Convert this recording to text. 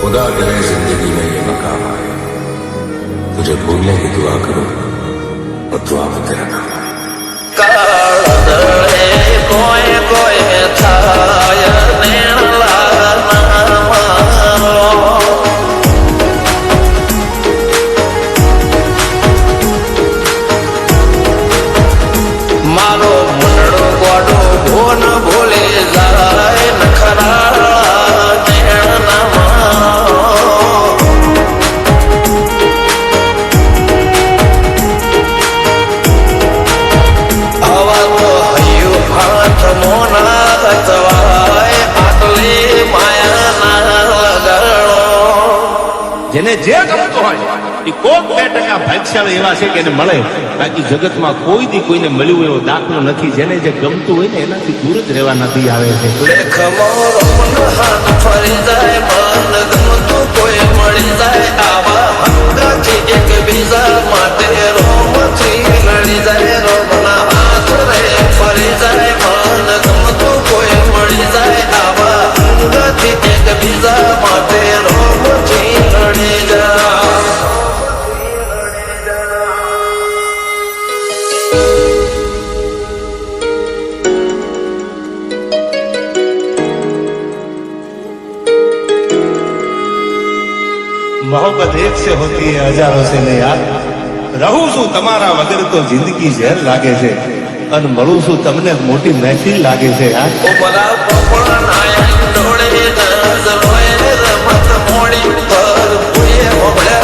खुदा करे जिंदगी में ये मकाम आए, तुझे भूलने की दुआ करो और दुआ में तेरा नाम आए। कोई कोई थाय मारो मुंडो गोडो भोन भूले जाए नखरा જેને જે ગમતો હોય એ કોક 2% ભાગ્યશાળી એવા છે કે એને મળે, બાકી જગતમાં કોઈ દી કોઈને મળ્યું એવો દાખલો નથી. જેને જે ગમતું હોય ને એનાથી દૂર જ રહેવા નથી આવે છે. ફરી જાય મન ગમતું કોઈ મળી જાય આવા હંગાથી એક બીજા માટે રોમથી લડી જાય રોમના હાથ રે ફરી જાય મન ગમતું કોઈ મળી જાય આવા હંગાથી એક બીજા માટે રોમથી લડી જાય. मोहब्बत एक से होती है हजारों से नहीं यार. રહું છું તમારા વગર તો જિંદગી ઝેર લાગે છે અને મળું છું તમને મોટી મહેફિલ લાગે છે યાર. ઓ બલા પોપડા નાયા ડોળે દસ લોય રમત મોડી પર પુએ મોબળે